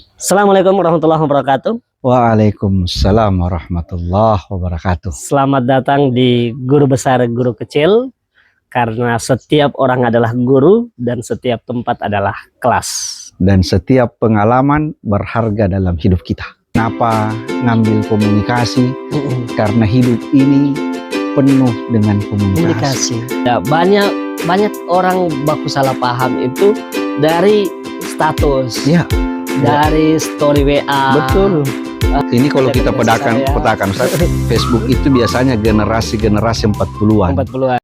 Assalamualaikum warahmatullahi wabarakatuh. Waalaikumsalam warahmatullahi wabarakatuh. Selamat datang di Guru Besar Guru Kecil, karena setiap orang adalah guru dan setiap tempat adalah kelas. Dan setiap pengalaman berharga dalam hidup kita. Kenapa ngambil komunikasi? Karena hidup ini penuh dengan komunikasi. Ya, banyak orang baku salah paham itu dari status, Ya, dari story WA. betul. Ini kalau dari kita message petakan Ustaz, Facebook itu biasanya generasi 40-an. 40-an.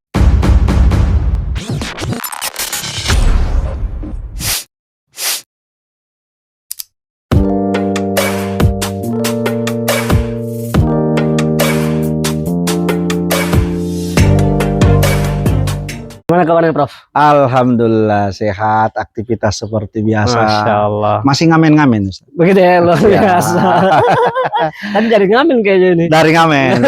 Gimana kabarnya, Prof? Alhamdulillah sehat, aktivitas seperti biasa. Masya Allah. Masih ngamen-ngamen Ustaz. Begitu ya, luar Ya. biasa. Kan jadi ngamen kayaknya ini. Dari ngamen.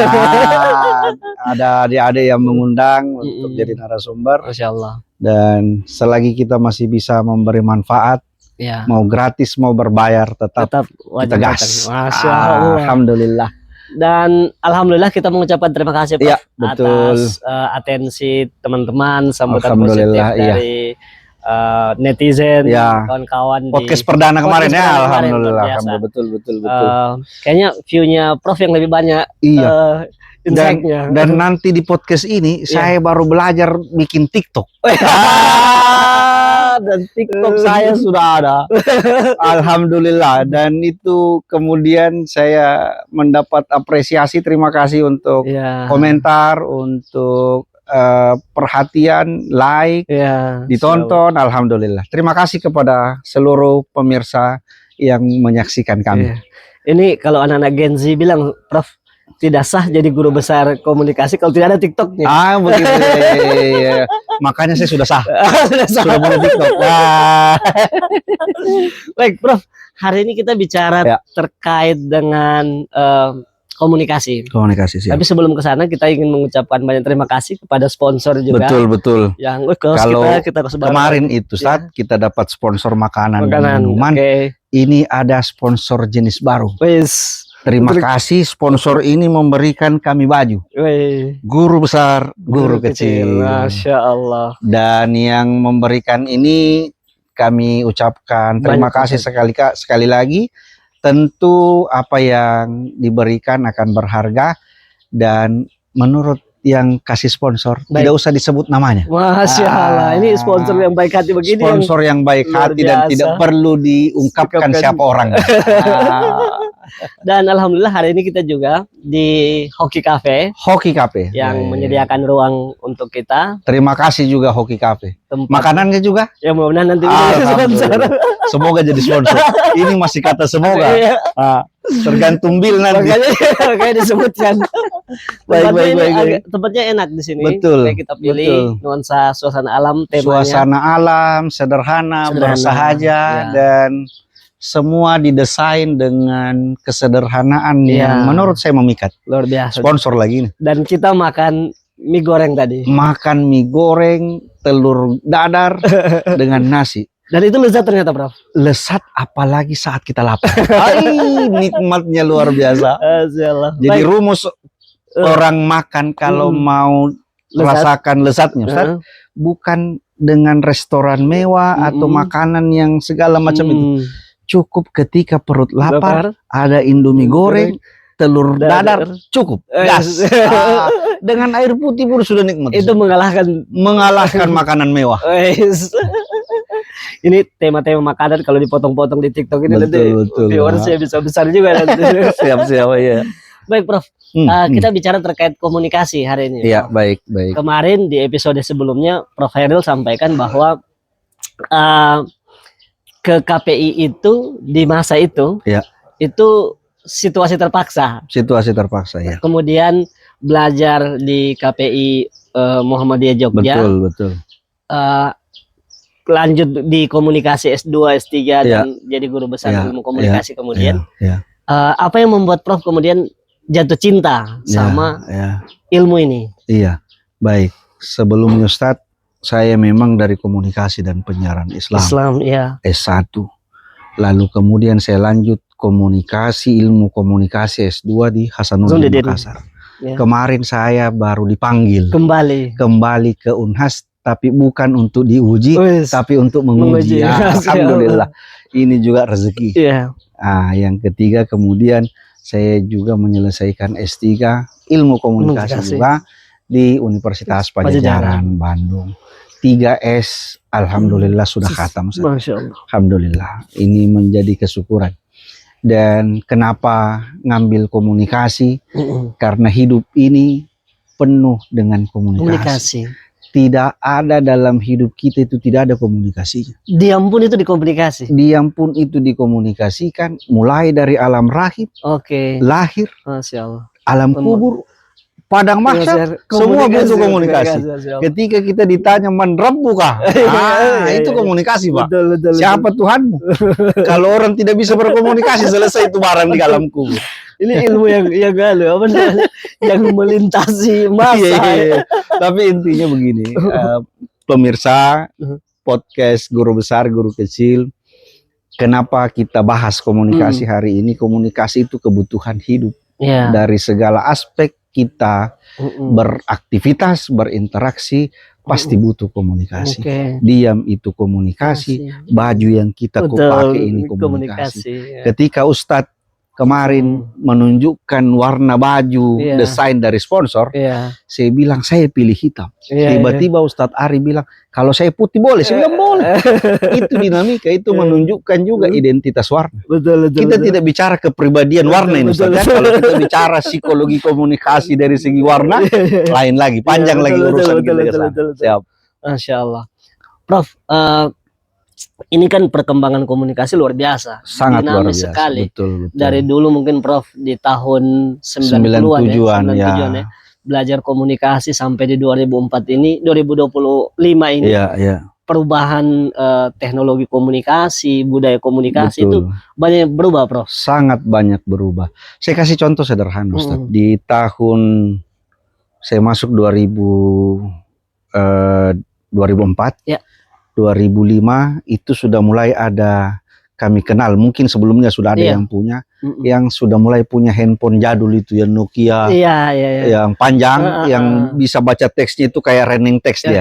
Ada adik-adik yang mengundang untuk jadi narasumber. Masya Allah. Dan selagi kita masih bisa memberi manfaat, Ya. mau gratis mau berbayar, tetap Wajib kita gas. datang. Masya Allah. Alhamdulillah. Dan alhamdulillah kita mengucapkan terima kasih, Prof, Iya, betul. atas atensi teman-teman, sambutan positif Alhamdulillah, iya. dari netizen, Iya. kawan-kawan Podcast di perdana kemarin podcast ya, perdana kemarin, alhamdulillah. luar biasa. Alhamdulillah, betul. Kayaknya view-nya Prof yang lebih banyak. Iya. Insight-nya. Dan nanti di podcast ini saya baru belajar bikin TikTok. Dan TikTok saya sudah ada. Alhamdulillah. Dan itu kemudian saya mendapat apresiasi, terima kasih untuk Ya. komentar, untuk perhatian, like, Ya. ditonton. Alhamdulillah. Terima kasih kepada seluruh pemirsa yang menyaksikan kami. Iya. Ini kalau anak-anak Gen Z bilang, Prof, tidak sah jadi guru besar komunikasi kalau tidak ada TikToknya. Begitu. Iya. Makanya saya sudah sah. Sudah sah. Sudah punya TikTok. Wah. Baik, Prof. Hari ini kita bicara Ya. terkait dengan komunikasi. Komunikasi siap. Tapi sebelum ke sana kita ingin mengucapkan banyak terima kasih kepada sponsor juga. Betul. Yang Kalau kita kemarin itu saat kita dapat sponsor makanan dan makanan. minuman. Oke. Ini ada sponsor jenis baru. Wis. Terima kasih, sponsor ini memberikan kami baju. Wih. Guru besar, guru kecil. Masya Allah. Dan yang memberikan ini kami ucapkan terima Banyak kasih sekali lagi. Tentu apa yang diberikan akan berharga, dan menurut yang kasih sponsor Baik. tidak usah disebut namanya. Masya Allah. Ini sponsor yang baik hati begini. Sponsor yang baik luar hati dan biasa. tidak perlu diungkapkan siapa orangnya. Dan alhamdulillah hari ini kita juga di Hoki Cafe Hoki Cafe yang menyediakan ruang untuk kita. Terima kasih juga Hoki Cafe. Tempat Makanannya juga. yang mudah-mudahan nanti menjadi sponsor. Alhamdulillah. Semoga jadi sponsor. Ini masih kata semoga. Iya. Tergantung bil nanti. Makanya disebutkan. Baik. Tempatnya enak di sini. Betul, Kayak kita pilih betul. nuansa suasana alam, temanya. Suasana alam sederhana, bersahaja, ya. dan semua didesain dengan kesederhanaan yang menurut saya memikat. Luar biasa. Sponsor lagi nih. Dan kita makan mie goreng tadi. Makan mie goreng, telur dadar dengan nasi. Dan itu lezat ternyata, Prof. Lesat apalagi saat kita lapar. Nikmatnya luar biasa. Masya Jadi rumus orang makan kalau mau rasakan lezatnya, Ustaz, bukan dengan restoran mewah atau makanan yang segala macam itu. Cukup ketika perut lapar, ada Indomie goreng, telur dadar, cukup. Gas. Dengan air putih pun sudah nikmat. Itu mengalahkan makanan mewah. Ini tema-tema makanan kalau dipotong-potong di TikTok ini betul. viewersnya bisa besar juga nanti. Siap ya. Baik, Prof. Kita bicara terkait komunikasi hari ini. Iya, baik. Kemarin di episode sebelumnya Prof Hairil sampaikan bahwa ke KPI itu di masa itu, itu situasi terpaksa. Ya. Kemudian belajar di KPI Muhammadiyah Jogja. Betul. Lanjut di komunikasi S2, S3 dan jadi guru besar ilmu komunikasi kemudian. Apa yang membuat Prof kemudian jatuh cinta sama ilmu ini? Iya, baik. Sebelumnya Ustadz, saya memang dari komunikasi dan penyiaran Islam. Ya. S1. Lalu kemudian saya lanjut ilmu komunikasi S2 di Hasanuddin Makassar. Ya. Kemarin saya baru dipanggil kembali ke Unhas, tapi bukan untuk diuji, tapi untuk menguji. Ya, alhamdulillah, ini juga rezeki. Ya. Yang ketiga kemudian saya juga menyelesaikan S3 ilmu komunikasi juga di Universitas Pajajaran Bandung. 3S, alhamdulillah sudah khatam. Masya Allah. Alhamdulillah, ini menjadi kesyukuran. Dan kenapa ngambil komunikasi? Karena hidup ini penuh dengan komunikasi. Tidak ada dalam hidup kita itu tidak ada komunikasinya. Diam pun itu dikomunikasi. Diam pun itu dikomunikasikan, mulai dari alam rahim, lahir, Masya Allah, alam kubur, padang mahsyar, semua butuh komunikasi. Ketika kita ditanya man rabbuka, itu komunikasi, Pak. Betul. Siapa Tuhanmu? Kalau orang tidak bisa berkomunikasi, selesai itu barang di alam kubur. Ini ilmu yang yang melintasi masa. Tapi intinya begini, pemirsa podcast Guru Besar Guru Kecil, kenapa kita bahas komunikasi hari ini? Komunikasi itu kebutuhan hidup dari segala aspek. Kita beraktivitas, berinteraksi, pasti butuh komunikasi. Diam itu komunikasi, baju yang kita pakai ini komunikasi. Ketika Ustadz kemarin menunjukkan warna baju desain dari sponsor, saya bilang saya pilih hitam. Tiba-tiba Ustadz Ari bilang kalau saya putih boleh, saya bilang boleh. Itu dinamika, itu menunjukkan juga identitas warna. Betul. Kita tidak bicara kepribadian warna ini, Ustadz. Kalau kita bicara psikologi komunikasi dari segi warna, lain lagi, panjang lagi urusan kita ke sana. Siap. Masya Allah, Prof. Ini kan perkembangan komunikasi luar biasa, sangat luar biasa sekali. Betul. Dari dulu mungkin Prof di tahun 97-an ya, belajar komunikasi sampai di 2004 ini, 2025 ini. Perubahan teknologi komunikasi, budaya komunikasi itu banyak berubah, Prof. Sangat banyak berubah. Saya kasih contoh sederhana, Ustaz. Di tahun saya masuk 2004. 2005 itu sudah mulai ada, kami kenal, mungkin sebelumnya sudah ada yang punya, yang sudah mulai punya handphone jadul itu yang Nokia, yang panjang, yang bisa baca teksnya itu kayak running text dia.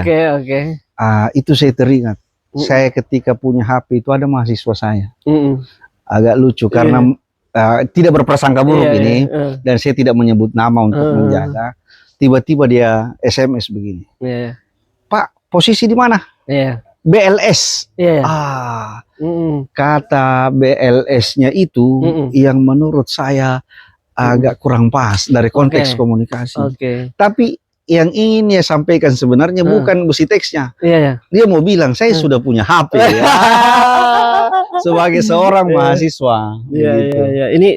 Itu saya teringat. Saya ketika punya HP itu ada mahasiswa saya, agak lucu karena tidak berprasangka buruk ini, dan saya tidak menyebut nama untuk menjaga. Tiba-tiba dia SMS begini, Pak, posisi di mana? BLS. Kata BLS-nya itu yang menurut saya agak kurang pas dari konteks komunikasi. Tapi yang ingin dia sampaikan sebenarnya bukan besi teksnya. Dia mau bilang saya sudah punya HP. Sebagai seorang mahasiswa. Ini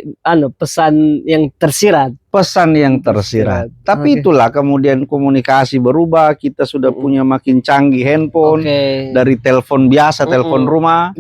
pesan yang tersirat. Pesan yang tersirat. Tapi itulah kemudian komunikasi berubah. Kita sudah punya makin canggih handphone. Dari telepon biasa, telepon rumah.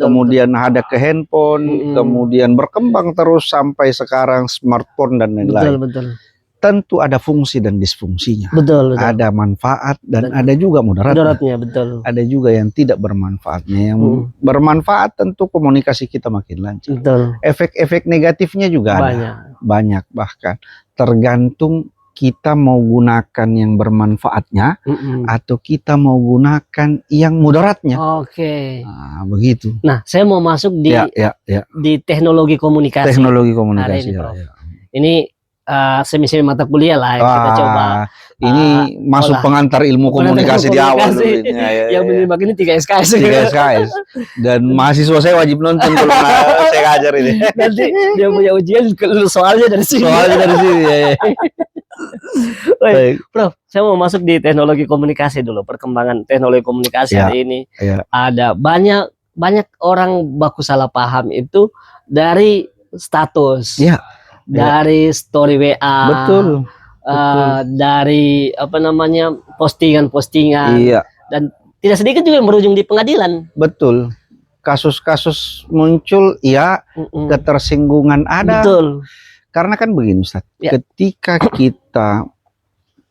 Kemudian ada ke handphone. Kemudian berkembang terus sampai sekarang smartphone dan lain-lain. Tentu ada fungsi dan disfungsinya. Ada manfaat dan ada juga mudaratnya. Ada juga yang tidak bermanfaatnya. Yang bermanfaat tentu komunikasi kita makin lancar. Efek-efek negatifnya juga ada. Banyak bahkan. Tergantung kita mau gunakan yang bermanfaatnya atau kita mau gunakan yang mudaratnya. Begitu. Nah, saya mau masuk di teknologi komunikasi. Teknologi komunikasi. Ini semi-semi mata kuliah lah yang kita coba. Ini masuk pengantar ilmu komunikasi di awal dulu. Yang menyimak ini 3 SKS. 3 SKS. Dan mahasiswa saya wajib nonton kalau saya ngajar ini. Nanti dia punya ujian soalnya dari sini. Baik, Prof, saya mau masuk di teknologi komunikasi dulu. Perkembangan teknologi komunikasi hari ini. Ada banyak orang baku salah paham itu dari status. Dari story WA, dari postingan-postingan, dan tidak sedikit juga yang berujung di pengadilan. Betul, kasus-kasus muncul, ketersinggungan ada. Karena kan begini, Ustaz, ketika kita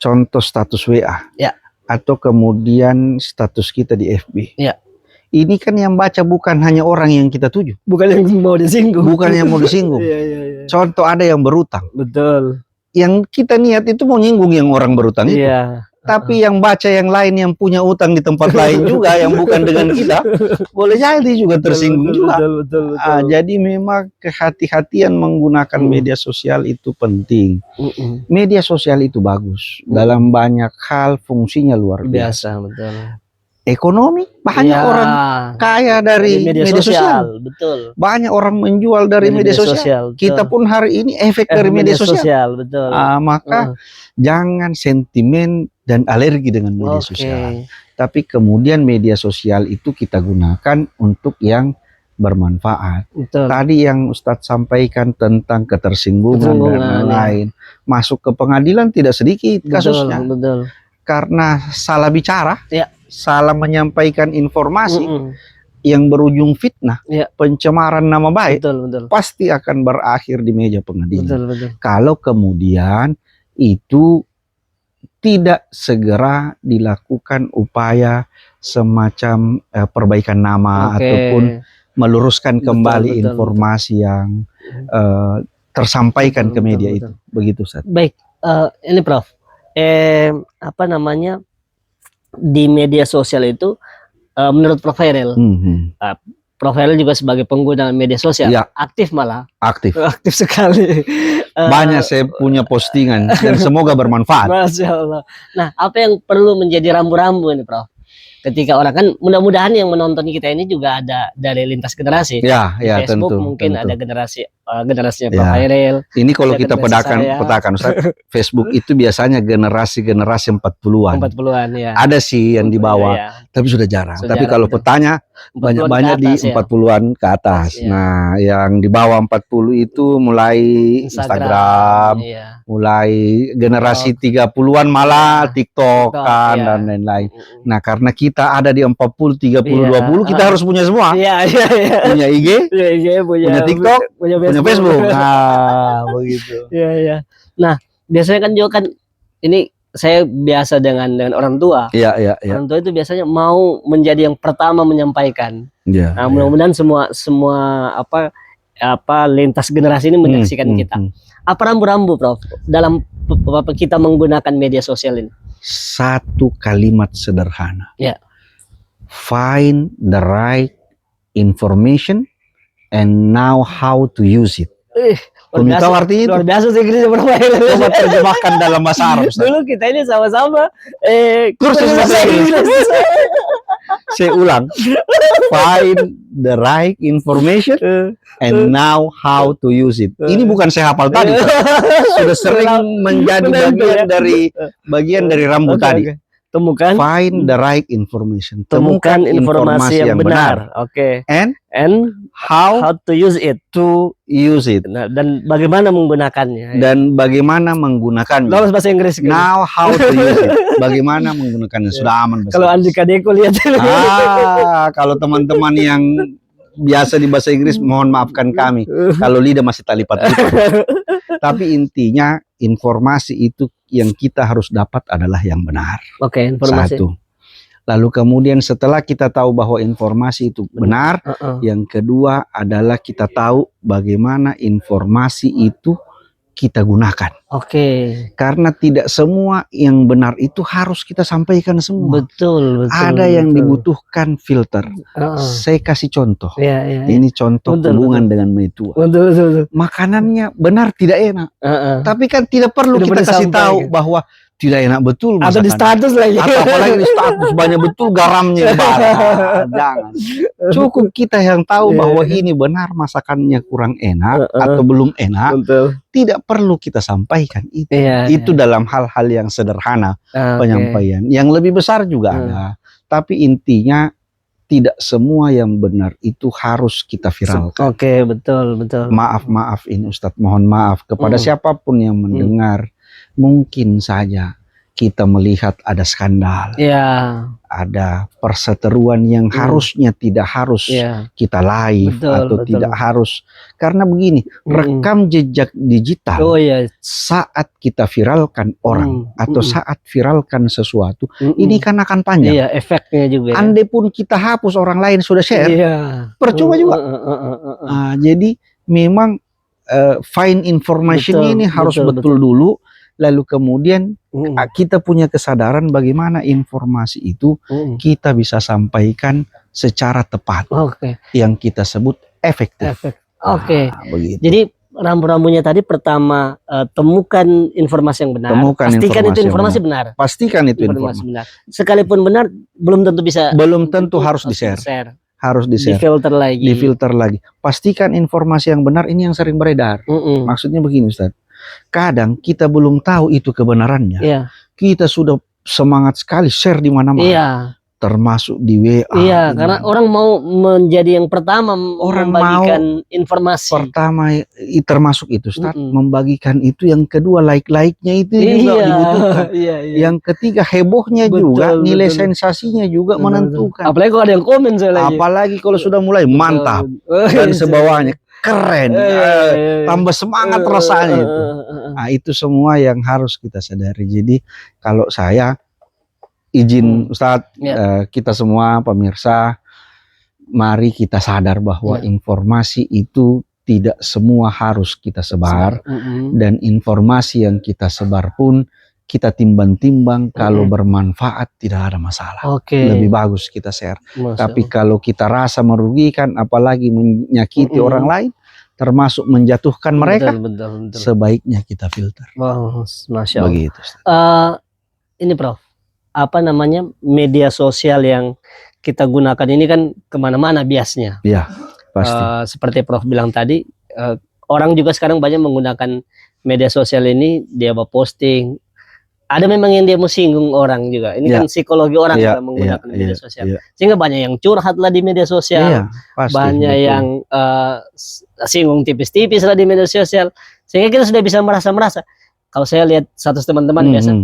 contoh status WA, atau kemudian status kita di FB, Ini kan yang baca bukan hanya orang yang kita tuju. Bukan yang mau disinggung. Bukan yang mau disinggung. Iya. Contoh ada yang berutang. Betul. Yang kita niat itu mau nyinggung yang orang berutang itu. Iya. Tapi yang baca yang lain yang punya utang di tempat lain juga yang bukan dengan kita, boleh jadi juga tersinggung juga. Betul. Jadi memang kehati-hatian menggunakan media sosial itu penting. Media sosial itu bagus dalam banyak hal, fungsinya luar biasa. Betul. Ekonomi, banyak orang kaya dari media sosial. Betul. Banyak orang menjual dari media sosial. Kita pun hari ini efek dari media sosial. Betul. Maka jangan sentimen dan alergi dengan media sosial. Tapi kemudian media sosial itu kita gunakan untuk yang bermanfaat. Betul. Tadi yang Ustadz sampaikan tentang ketersinggungan dan lain-lain, masuk ke pengadilan tidak sedikit kasusnya. Betul. Karena salah bicara, salah menyampaikan informasi yang berujung fitnah, pencemaran nama baik, pasti akan berakhir di meja pengadilan. Betul. Kalau kemudian itu tidak segera dilakukan upaya semacam perbaikan nama ataupun meluruskan kembali informasi yang tersampaikan ke media itu. Begitu, Ustaz. Baik, ini Prof. Di media sosial itu menurut Prof Hairil, Prof Hairil juga sebagai pengguna media sosial, aktif aktif sekali. Banyak saya punya postingan dan semoga bermanfaat. Masya Allah. Nah, apa yang perlu menjadi rambu-rambu ini, Prof? Ketika orang kan mudah-mudahan yang menonton kita ini juga ada dari lintas generasi. Facebook tentu, mungkin ada generasinya Prof Hairil. Ini kalau kita petakan Ustaz, Facebook itu biasanya generasi 40-an. 40-an ya. Ada sih yang di bawah, tapi sudah jarang. Tapi kalau petanya banyak-banyak di 40-an ke atas. Nah, yang di bawah 40 itu mulai Instagram, mulai generasi 30-an malah TikTok kan dan lain-lain. Nah, karena kita ada di 40, 30, 20, kita harus punya semua. Punya IG, punya TikTok, punya Facebook. Nah, begitu. Nah, biasanya kan juga kan ini saya biasa dengan orang tua. Orang tua itu biasanya mau menjadi yang pertama menyampaikan. Nah, mudah-mudahan semua lintas generasi ini menyaksikan kita. Apa rambu-rambu, Prof, dalam kita menggunakan media sosial ini? Satu kalimat sederhana. Find the right information and know how to use it. Kamu tahu artinya itu? Luar biasa sih Inggrisnya, Prof. Coba terjemahkan dalam bahasa Arab. Dulu kita ini sama-sama kursus bahasa Inggris. Saya ulang. Find the right information and know how to use it. Ini bukan saya hafal tadi. Sudah sering menjadi bagian dari rambut tadi. Find the right information. Temukan informasi yang benar. And how to use it. Nah, dan bagaimana menggunakannya. Lolos bahasa Inggris. Now how to use it. Bagaimana menggunakannya. Sudah aman. Kalau Andika Deko lihat. Kalau teman-teman yang biasa di bahasa Inggris, mohon maafkan kami. Kalau lidah masih talipat-talipat. Tapi intinya informasi itu yang kita harus dapat adalah yang benar. Informasi. Satu. Lalu kemudian setelah kita tahu bahwa informasi itu benar, yang kedua adalah kita tahu bagaimana informasi itu kita gunakan. Karena tidak semua yang benar itu harus kita sampaikan semua. Betul. Ada yang dibutuhkan filter. Saya kasih contoh. Ini contoh hubungan dengan mertua. Makanannya benar tidak enak. Tapi kan tidak perlu kita kasih tahu bahwa tidak enak betul masakan. Atau di status lagi. Atau apalagi di status banyak betul garamnya. Jangan. Cukup kita yang tahu bahwa ini benar masakannya kurang enak atau belum enak. Tidak perlu kita sampaikan itu. Itu dalam hal-hal yang sederhana penyampaian. Yang lebih besar juga ada. Tapi intinya tidak semua yang benar itu harus kita viralkan. Betul. Maaf ini Ustadz, mohon maaf kepada siapapun yang mendengar. Mungkin saja kita melihat ada skandal, ada perseteruan yang harusnya tidak harus kita live atau tidak harus, karena begini, rekam jejak digital saat kita viralkan orang atau saat viralkan sesuatu, ini kan akan panjang. Efeknya juga. Andai pun kita hapus, orang lain sudah share, percuma juga. Jadi memang find information ini harus betul dulu. Lalu kemudian kita punya kesadaran bagaimana informasi itu kita bisa sampaikan secara tepat, yang kita sebut efektif. Begitu. Jadi rambu-rambunya tadi pertama, temukan informasi yang benar. Pastikan itu informasi benar. Pastikan itu informasi benar. Sekalipun benar, belum tentu bisa. Belum tentu harus di-share. Harus di-share. Difilter lagi. Pastikan informasi yang benar, ini yang sering beredar. Maksudnya begini, Ustaz. Kadang kita belum tahu itu kebenarannya. Kita sudah semangat sekali share di mana-mana. Termasuk di WA. Karena orang mau menjadi yang pertama, orang membagikan informasi. Pertama termasuk itu, Ustaz, membagikan itu. Yang kedua, like-nya itu juga dibutuhkan. Yang ketiga, hebohnya juga, nilai sensasinya juga menentukan. Apalagi kalau ada yang komen. Apalagi kalau sudah mulai mantap dan sebawahnya. Keren, tambah semangat rasanya itu. Nah, itu semua yang harus kita sadari. Jadi kalau saya izin Ustadz, kita semua pemirsa, mari kita sadar bahwa informasi itu tidak semua harus kita sebar, dan informasi yang kita sebar pun kita timbang-timbang, kalau bermanfaat tidak ada masalah. Lebih bagus kita share. Tapi kalau kita rasa merugikan, apalagi menyakiti orang lain, termasuk menjatuhkan mereka, sebaiknya kita filter. Masya Allah. Begitu. Ini Prof, apa namanya, media sosial yang kita gunakan ini kan kemana-mana biasnya. Pasti. Seperti Prof bilang tadi, orang juga sekarang banyak menggunakan media sosial ini, dia posting. Ada memang yang dia mau singgung orang juga. Ini kan psikologi orang dalam menggunakan media sosial. Sehingga banyak yang curhat lah di media sosial. Pasti, banyak yang singgung tipis-tipis lah di media sosial. Sehingga kita sudah bisa merasa. Kalau saya lihat status teman-teman biasa,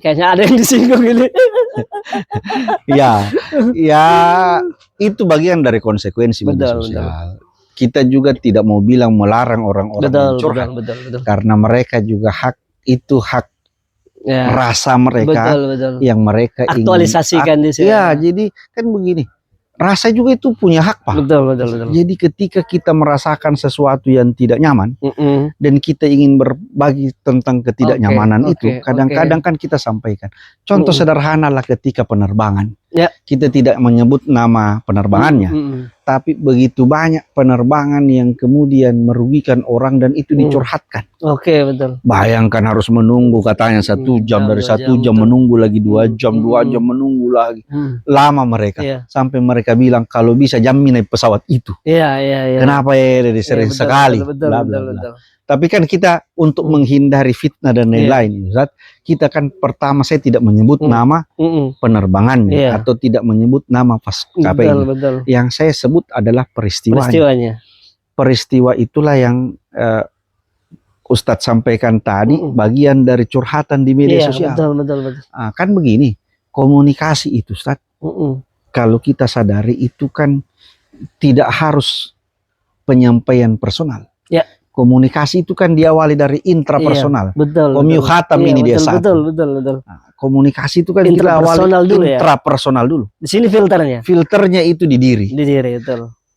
kayaknya ada yang disinggung ini. Itu bagian dari konsekuensi media sosial. Kita juga tidak mau bilang melarang orang-orang curhat. Karena mereka juga hak rasa mereka yang mereka aktualisasikan di sini. Jadi kan begini, rasa juga itu punya hak, Pak. Jadi ketika kita merasakan sesuatu yang tidak nyaman, dan kita ingin berbagi tentang ketidaknyamanan itu, kadang-kadang kan kita sampaikan. Contoh sederhana lah ketika penerbangan. Kita tidak menyebut nama penerbangannya, tapi begitu banyak penerbangan yang kemudian merugikan orang dan itu dicurhatkan. Betul. Bayangkan harus menunggu katanya 1 jam, dari 1 jam menunggu lagi 2 jam, 2 jam menunggu lagi. Lama mereka, sampai mereka bilang kalau bisa jamin naik pesawat itu. Kenapa sering sekali. Tapi kan kita untuk menghindari fitnah dan lain-lain, kita kan pertama saya tidak menyebut nama penerbangannya atau tidak menyebut nama maskapainya. Yang saya sebut adalah peristiwanya. Peristiwa itulah yang Ustadz sampaikan tadi, bagian dari curhatan di media sosial. Kan begini, komunikasi itu, Ustadz, kalau kita sadari itu kan tidak harus penyampaian personal. Komunikasi itu kan diawali dari intrapersonal. Komunikasi ini dia satu. Komunikasi itu kan kita awali intrapersonal dulu. Di sini filternya. Filternya itu di diri.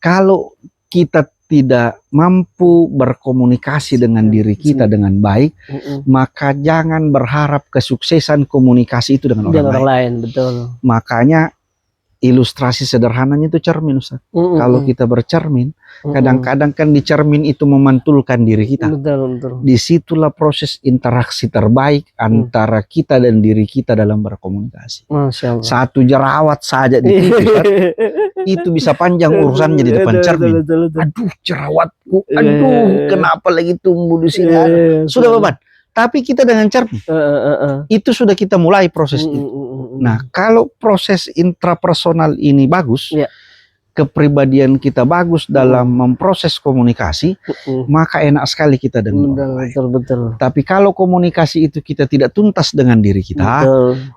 Kalau kita tidak mampu berkomunikasi dengan diri kita dengan baik, maka jangan berharap kesuksesan komunikasi itu dengan orang lain. Makanya ilustrasi sederhananya itu cermin, Ustaz. Kalau kita bercermin, kadang-kadang kan di cermin itu memantulkan diri kita. Disitulah proses interaksi terbaik antara kita dan diri kita dalam berkomunikasi. Satu jerawat saja di pipi, itu bisa panjang urusannya di depan cermin. Aduh, jerawatku, aduh, kenapa lagi tumbuh di sini? Sudah beban. Tapi kita dengan cermin, itu sudah kita mulai proses itu. Nah, kalau proses intrapersonal ini bagus, kepribadian kita bagus dalam memproses komunikasi, maka enak sekali kita dengan orang lain. Betul. Tapi kalau komunikasi itu kita tidak tuntas dengan diri kita,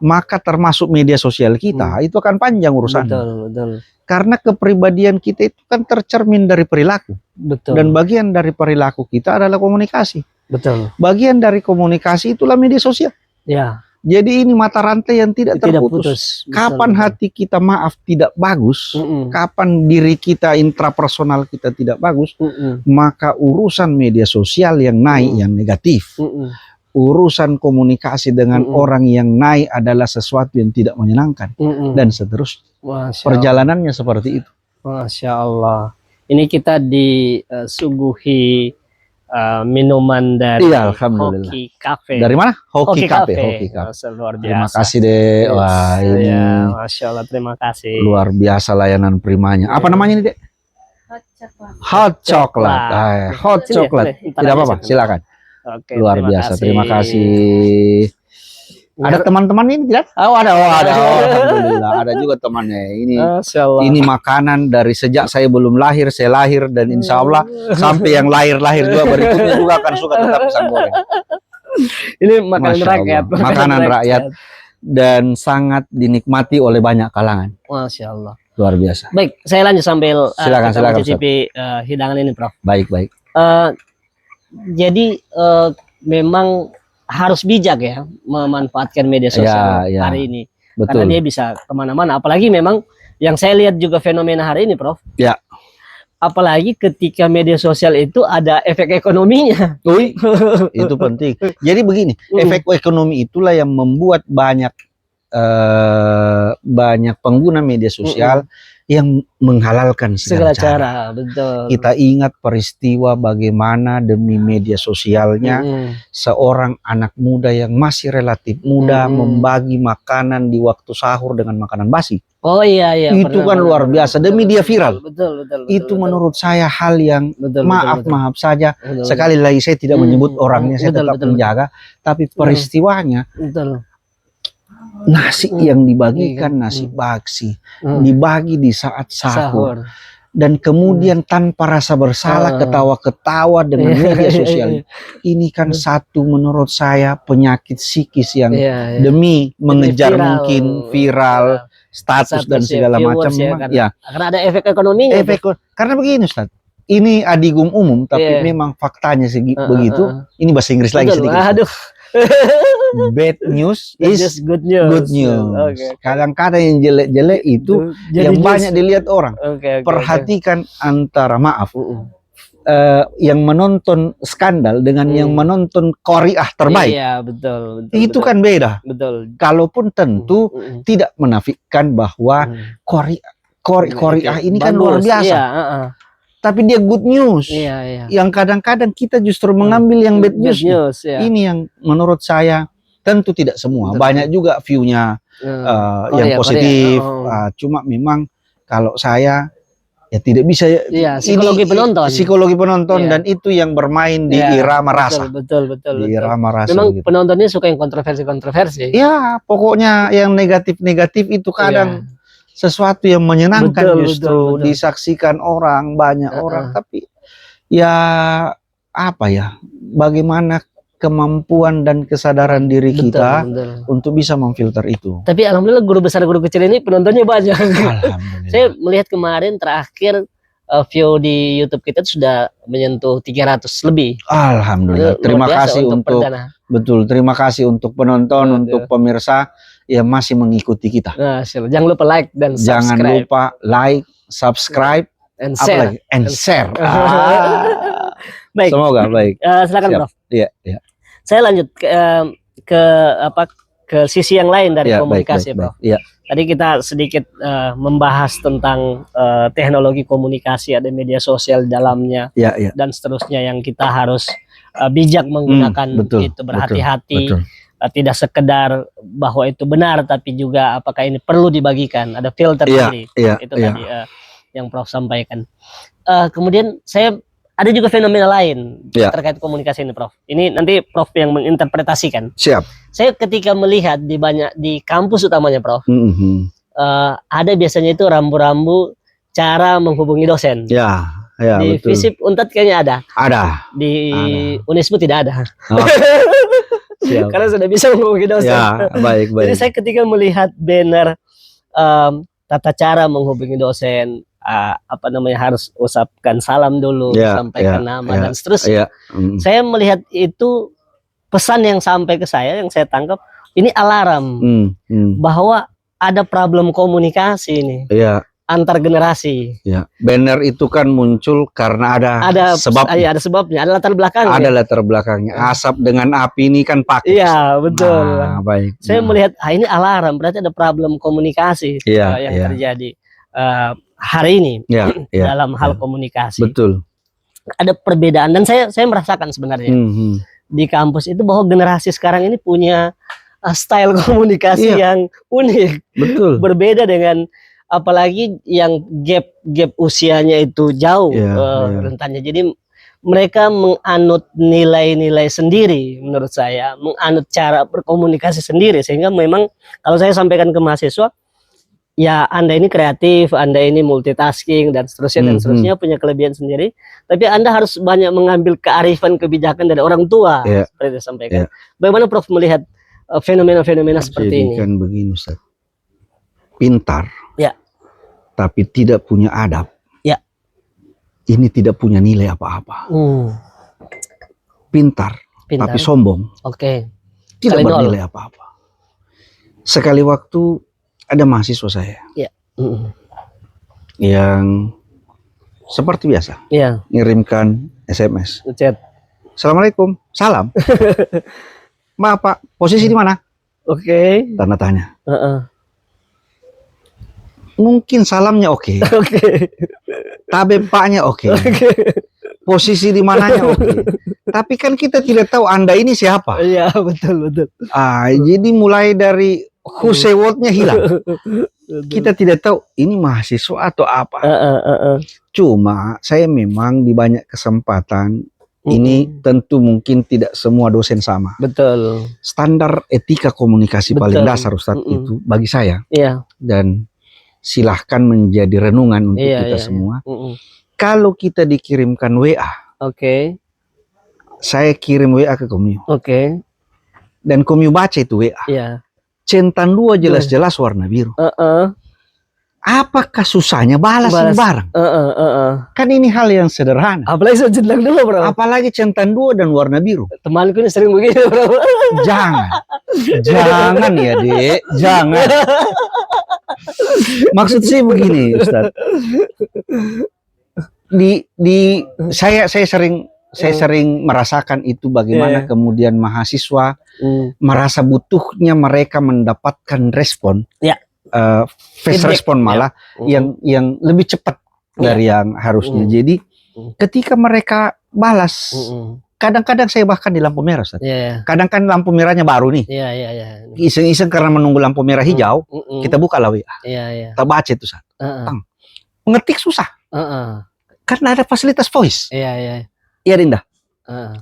maka termasuk media sosial kita, itu akan panjang urusan. Betul. Karena kepribadian kita itu kan tercermin dari perilaku. Betul. Dan bagian dari perilaku kita adalah komunikasi. Betul. Bagian dari komunikasi itulah media sosial. Ya. Jadi ini mata rantai yang tidak terputus. Kapan hati kita maaf tidak bagus, kapan diri kita intrapersonal kita tidak bagus, maka urusan media sosial yang naik yang negatif. Urusan komunikasi dengan orang yang naik adalah sesuatu yang tidak menyenangkan. Dan seterusnya. Perjalanannya seperti itu. Masya Allah. Ini kita disuguhi minuman dari Hoki Cafe. Dari mana? Hoki Cafe. Luar biasa. Terima kasih deh. Wah, ini Masya Allah, terima kasih. Luar biasa layanan primanya. Apa namanya ini, Dek? Hot chocolate. Hot chocolate. Tidak apa-apa, silakan. Oke, luar biasa. Terima kasih. Ada teman-teman ini tidak? Oh, ada. Alhamdulillah. Ada juga temannya. Ini makanan dari sejak saya belum lahir, saya lahir, dan insya Allah sampai yang lahir juga berikutnya juga akan suka tetap pisang goreng. Ini makanan rakyat. Makanan rakyat dan sangat dinikmati oleh banyak kalangan. Masya Allah. Luar biasa. Baik, saya lanjut sambil silakan mencicipi hidangan ini, Prof. Baik. Jadi memang harus bijak ya memanfaatkan media sosial hari ini. Betul. Karena dia bisa kemana-mana. Apalagi memang yang saya lihat juga fenomena hari ini, Prof. Ya. Apalagi ketika media sosial itu ada efek ekonominya. Itu penting. Jadi begini, efek ekonomi itulah yang membuat banyak pengguna media sosial yang menghalalkan segala cara. Betul. Kita ingat peristiwa bagaimana demi media sosialnya seorang anak muda yang masih relatif muda membagi makanan di waktu sahur dengan makanan basi. Oh iya. Itu kan luar biasa demi dia viral. Betul. Itu menurut saya hal yang maaf saja. Sekali lagi saya tidak menyebut orangnya, saya tetap menjaga. Tapi peristiwanya. Nasi yang dibagikan, nasi baksi, dibagi di saat sahur. Dan kemudian tanpa rasa bersalah, ketawa-ketawa dengan media sosial. Ini kan satu menurut saya penyakit psikis yang demi mengejar mungkin viral, status dan segala macam. Karena ada efek ekonominya. Karena begini, Ustaz. Ini adigum umum, tapi memang faktanya begitu. Ini bahasa Inggris lagi sedikit. Bad news is good news. Kadang-kadang yang jelek-jelek itu yang banyak dilihat orang. Perhatikan antara yang menonton skandal dengan yang menonton qoriah terbaik. Iya, betul. Itu kan beda. Betul. Kalaupun tentu tidak menafikan bahwa qoriah ini kan luar biasa. Tapi dia good news. Yang kadang-kadang kita justru mengambil yang bad news. Ini yang menurut saya tentu tidak semua. Banyak juga view-nya yang positif. Cuma memang kalau saya ya tidak bisa. Psikologi penonton dan itu yang bermain di irama rasa. Betul. Di irama rasa. Memang penontonnya suka yang kontroversi. Ya, pokoknya yang negatif-negatif itu kadang sesuatu yang menyenangkan justru disaksikan banyak orang, tapi ya apa ya, bagaimana kemampuan dan kesadaran diri kita untuk bisa memfilter itu. Tapi alhamdulillah guru besar guru kecil ini penontonnya banyak. Saya melihat kemarin terakhir view di YouTube kita sudah menyentuh 300 lebih. Alhamdulillah. Terima kasih untuk terima kasih untuk penonton, untuk pemirsa yang masih mengikuti kita. Jangan lupa like dan subscribe. Jangan lupa like, subscribe, and share. Baik. Semoga baik. Silakan, Prof. Iya. Saya lanjut ke sisi yang lain dari komunikasi, Prof. Tadi kita sedikit membahas tentang teknologi komunikasi, ada media sosial di dalamnya, dan seterusnya yang kita harus bijak menggunakan itu, berhati-hati. Tidak sekedar bahwa itu benar, tapi juga apakah ini perlu dibagikan, ada filter tadi. Itu tadi yang Prof sampaikan. Kemudian saya ada juga fenomena lain terkait komunikasi ini, Prof. Ini nanti Prof yang menginterpretasikan. Siap. Saya ketika melihat di kampus utamanya, Prof, ada biasanya itu rambu-rambu cara menghubungi dosen. Ya, ya, di betul. FISIP Unpad kayaknya ada. Ada. Di Unismu tidak ada. Oh, siap. Karena sudah bisa menghubungi dosen. Ya, baik. Jadi saya ketika melihat banner tata cara menghubungi dosen, harus usapkan salam dulu, sampaikan nama dan seterusnya. Saya melihat itu pesan yang sampai ke saya, yang saya tangkap ini alarm bahwa ada problem komunikasi ini antar generasi. Ya, banner itu kan muncul karena ada sebab. Ada sebabnya, ada latar belakangnya. Ada latar belakangnya. Asap dengan api ini kan pakai. Iya, betul. Baik. Saya melihat ini alarm, berarti ada problem komunikasi yang terjadi hari ini dalam hal komunikasi. Betul. Ada perbedaan dan saya merasakan sebenarnya di kampus itu bahwa generasi sekarang ini punya style komunikasi yang unik. Betul. Berbeda dengan apalagi yang gap usianya itu jauh rentannya. Jadi mereka menganut nilai-nilai sendiri, menurut saya, menganut cara berkomunikasi sendiri, sehingga memang kalau saya sampaikan ke mahasiswa, ya Anda ini kreatif, Anda ini multitasking dan seterusnya punya kelebihan sendiri, tapi Anda harus banyak mengambil kearifan kebijakan dari orang tua, seperti disampaikan. Bagaimana Prof melihat fenomena-fenomena seperti ini? Kan begini, Ustaz. Pintar, tapi tidak punya adab, ini tidak punya nilai apa-apa. Pintar, tapi sombong, tidak bernilai apa-apa. Sekali waktu ada mahasiswa saya yang seperti biasa ngirimkan SMS, chat. Assalamualaikum, salam. Maaf Pak, posisi di mana? Tanda tanya. Mungkin salamnya oke. Tabe paknya oke. Posisi di mananya oke. Tapi kan kita tidak tahu Anda ini siapa. Iya, betul. Jadi mulai dari who-say-what-nya hilang. Kita tidak tahu ini mahasiswa atau apa. Cuma saya memang di banyak kesempatan ini tentu mungkin tidak semua dosen sama. Betul. Standar etika komunikasi paling dasar Ustadz itu bagi saya. Dan silahkan menjadi renungan untuk kita semua. Kalau kita dikirimkan WA, saya kirim WA ke Komio. Dan Komio baca itu WA. Centang 2 jelas-jelas warna biru. Apakah susahnya balas bareng? Kan ini hal yang sederhana. Apalagi centang 2, Bro. Apalagi centang 2 dan warna biru. Temanku ini sering begini, Bro. Jangan ya, Dek. Jangan. Maksud saya begini, Ustaz. Saya sering merasakan itu bagaimana kemudian mahasiswa merasa butuhnya mereka mendapatkan respon, fast respon malah yang lebih cepat dari yang harusnya. Jadi ketika mereka balas, kadang-kadang saya bahkan di lampu merah, Ustaz. Kadang-kadang lampu merahnya baru nih. Iseng-iseng karena menunggu lampu merah hijau, kita buka lah WA. Kita baca itu, Ustaz. Mengetik susah. Karena ada fasilitas voice. Iya, Dinda.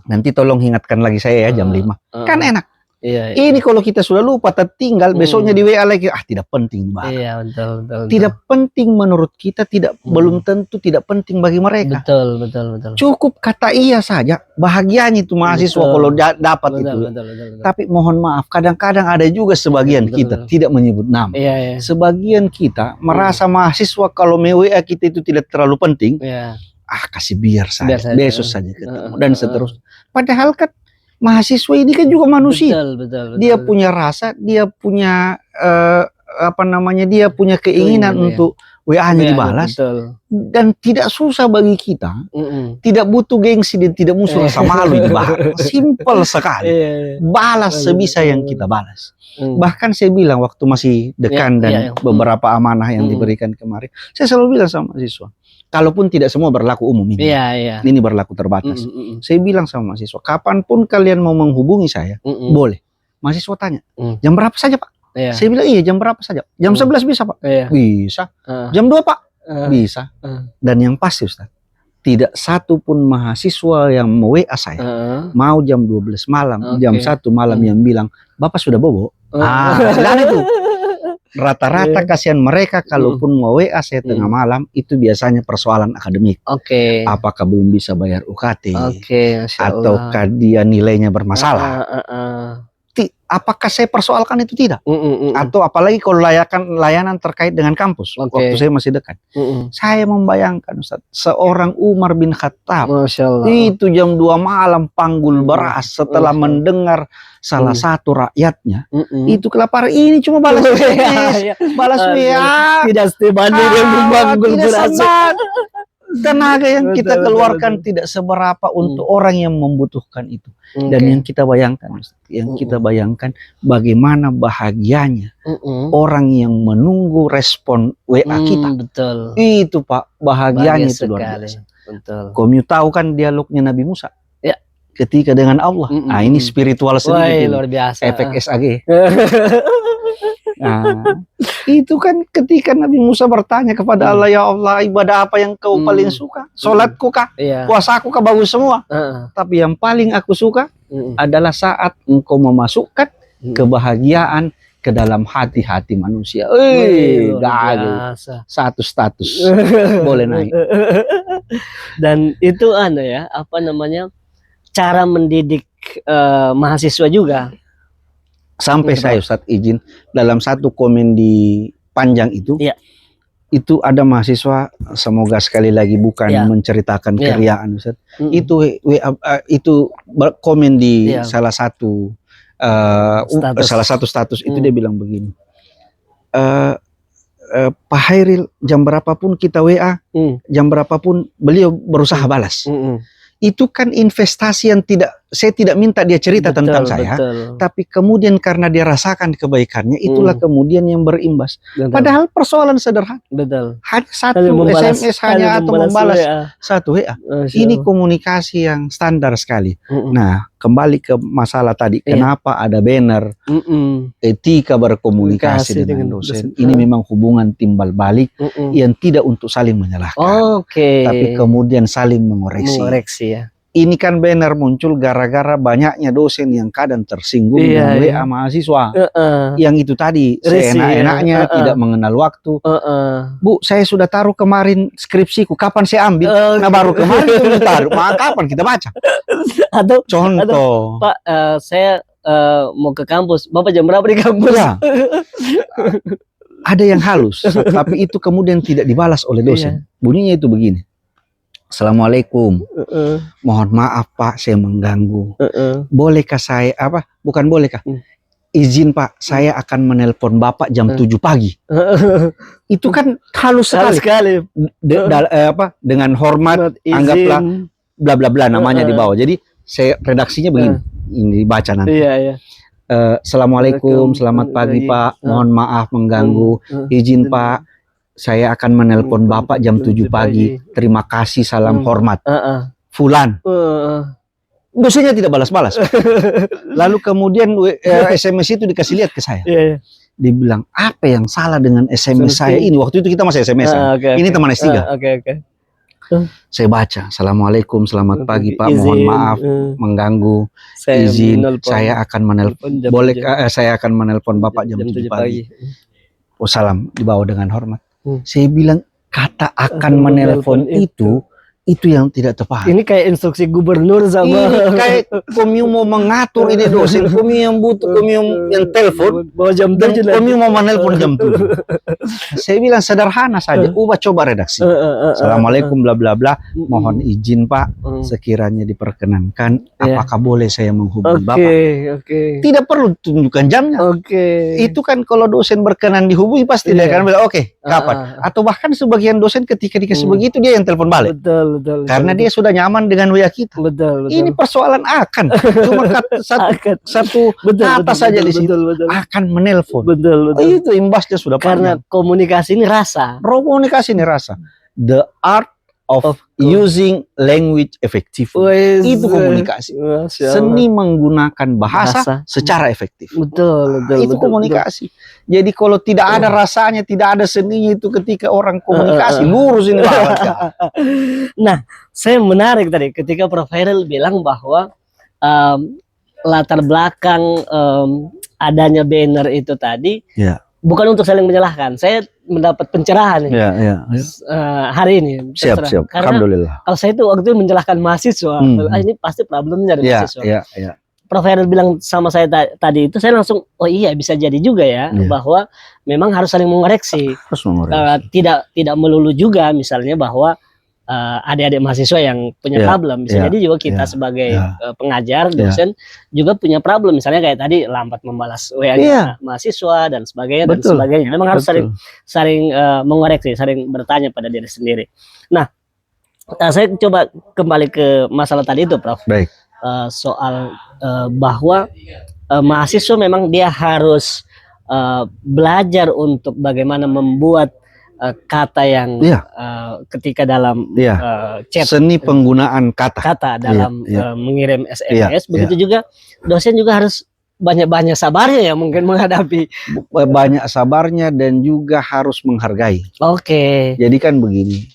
Nanti tolong ingatkan lagi saya ya jam 5. Kan enak. Ini kalau kita sudah lupa tertinggal, besoknya di WA lagi, tidak penting banget. Betul. Tidak penting menurut kita, belum tentu tidak penting bagi mereka. Betul. Cukup kata iya saja, bahagianya itu mahasiswa kalau dapat itu. Betul. Tapi mohon maaf, kadang-kadang ada juga sebagian kita tidak menyebut nama. Sebagian kita merasa mahasiswa kalau WA kita itu tidak terlalu penting. Kasih biar saja. Besok saja ketemu dan seterusnya. Padahal kan mahasiswa ini kan juga manusia. Betul. Dia punya rasa, dia punya dia punya keinginan untuk WA-nya dibalas. Dan tidak susah bagi kita. Tidak butuh gengsi dan tidak musuh rasa malu dibalas. Simpel sekali. Balas sebisa yang kita balas. Bahkan saya bilang waktu masih dekan dan beberapa amanah yang diberikan kemarin, saya selalu bilang sama mahasiswa, kalaupun tidak semua berlaku umum ini, ini berlaku terbatas. Saya bilang sama mahasiswa, kapanpun kalian mau menghubungi saya, boleh. Mahasiswa tanya, jam berapa saja Pak? Saya bilang iya jam berapa saja. Jam 11 bisa Pak? Bisa. Jam 2 Pak? Bisa. Dan yang pasti Ustaz, tidak satu pun mahasiswa yang mau WA saya, mau jam 12 malam, jam 1 malam yang bilang, Bapak sudah bobo? Tidak itu. Rata-rata kasihan mereka kalaupun mau WA saya tengah malam itu biasanya persoalan akademik. Apakah belum bisa bayar UKT? Ataukah dia nilainya bermasalah? Apakah saya persoalkan itu? Tidak. Atau apalagi kalau layanan terkait dengan kampus. Waktu saya masih dekat. Saya membayangkan Ustaz, seorang Umar bin Khattab itu jam 2 malam panggul beras setelah mendengar salah satu rakyatnya itu kelaparan. Ini cuma balas SMS, balas WA. Tidak sebanding yang memanggul beras. Tenaga yang kita keluarkan tidak seberapa untuk orang yang membutuhkan itu. Dan yang kita bayangkan, bagaimana bahagianya orang yang menunggu respon WA kita. Betul. Itu Pak, bahagianya itu luar biasa. Kamu tahu kan dialognya Nabi Musa? Ya. Ketika dengan Allah. Nah, ini spiritual sedikit. Luar biasa. Efek SAG. Nah, itu kan ketika Nabi Musa bertanya kepada Allah, ya Allah, ibadah apa yang kau paling suka? Sholatku kah? Puasaku kah? Bagus semua. Tapi yang paling aku suka adalah saat engkau memasukkan kebahagiaan ke dalam hati-hati manusia. Satu status boleh naik. Dan itu cara mendidik mahasiswa juga. Sampai saya Ustadz izin, dalam satu komen di panjang itu, itu ada mahasiswa, semoga sekali lagi bukan menceritakan keriaan Ustadz, itu komen di salah satu status itu dia bilang begini, Pak Hairil, jam berapapun kita WA, jam berapapun beliau berusaha balas. Itu kan investasi yang saya tidak minta dia cerita tentang saya, tapi kemudian karena dia rasakan kebaikannya, itulah kemudian yang berimbas. Padahal persoalan sederhana. Hanya satu SMS hanya atau membalas satu WA. Ini komunikasi yang standar sekali. Nah, kembali ke masalah tadi, kenapa ada banner etika berkomunikasi dengan dosen. Ini memang hubungan timbal balik yang tidak untuk saling menyalahkan, tapi kemudian saling mengoreksi. Ini kan banner muncul gara-gara banyaknya dosen yang kadang tersinggung dengan WA mahasiswa. Yang itu tadi, seenak-enaknya, tidak mengenal waktu. Bu, saya sudah taruh kemarin skripsiku, kapan saya ambil? Nah, baru kemarin itu taruh, maka kapan kita baca? Contoh. Pak, saya mau ke kampus, Bapak jam berapa di kampus? Ada yang halus, tapi itu kemudian tidak dibalas oleh dosen. Bunyinya itu begini. Assalamualaikum, mohon maaf Pak, saya mengganggu. Bolehkah saya, bukan bolehkah, izin Pak, saya akan menelpon Bapak jam 7 pagi. Itu kan halus sekali. Dengan hormat, anggaplah bla bla bla namanya di bawah. Jadi saya redaksinya begini, ini dibaca nanti. Assalamualaikum, selamat pagi Pak, mohon maaf mengganggu, izin Pak, saya akan menelpon Bapak jam 7 pagi. Terima kasih, salam hormat. Fulan. Dosennya tidak balas-balas. Lalu kemudian SMS itu dikasih lihat ke saya. Dibilang, apa yang salah dengan SMS saya ini? Waktu itu kita masih SMS. Ini teman S3. Saya baca, Assalamualaikum, selamat pagi Pak, mohon maaf mengganggu, izin, saya akan menelpon, saya akan menelpon Bapak jam 7 pagi. Salam dibawa dengan hormat. Saya bilang kata akan menelpon itu yang tidak tepat. Ini kayak instruksi gubernur sama. Ini kayak komu mau mengatur ini dosen, komu yang butuh, komu yang telepon, jam 7 komu mau menelpon jam 7. Saya bilang sederhana saja, coba redaksi. Assalamualaikum bla bla bla, mohon izin Pak, sekiranya diperkenankan, apakah boleh saya menghubungi Bapak? Tidak perlu tunjukkan jamnya. Itu kan kalau dosen berkenan dihubungi pasti dia akan bilang kapan. Atau bahkan sebagian dosen ketika dikasih begitu dia yang telepon balik. Betul. Karena dia sudah nyaman dengan WA kita. Betul. Ini persoalan akan. Cuma satu kata saja di situ. Akan menelpon. Betul. Itu imbasnya sudah karena panjang. Komunikasi ini rasa. The art of using language effectively. Itu komunikasi. Seni menggunakan bahasa secara efektif. Betul. Itu komunikasi. Jadi kalau tidak ada rasanya, tidak ada seninya, itu ketika orang komunikasi lurus ini lawan. Nah, saya menarik tadi ketika Prof Hairil bilang bahwa latar belakang adanya banner itu tadi bukan untuk saling menyalahkan. Saya mendapat pencerahan hari ini. Siap. Karena Alhamdulillah. kalau saya itu waktu itu menjelaskan mahasiswa, ini pasti problemnya dari mahasiswa. Prof Heru bilang sama saya tadi itu, saya langsung, oh iya bisa jadi juga ya, bahwa memang harus saling mengoreksi. Tidak melulu juga misalnya bahwa adik-adik mahasiswa yang punya problem, bisa jadi juga kita sebagai pengajar, dosen juga punya problem. Misalnya kayak tadi lambat membalas WA mahasiswa dan sebagainya. Memang harus saling mengoreksi, saling bertanya pada diri sendiri. Nah, saya coba kembali ke masalah tadi itu, Prof. Baik. Soal bahwa mahasiswa memang dia harus belajar untuk bagaimana membuat kata yang ketika dalam chat, seni penggunaan kata dalam mengirim SMS. Begitu juga dosen juga harus banyak sabarnya ya, mungkin menghadapi banyak sabarnya dan juga harus menghargai. Jadi kan begini,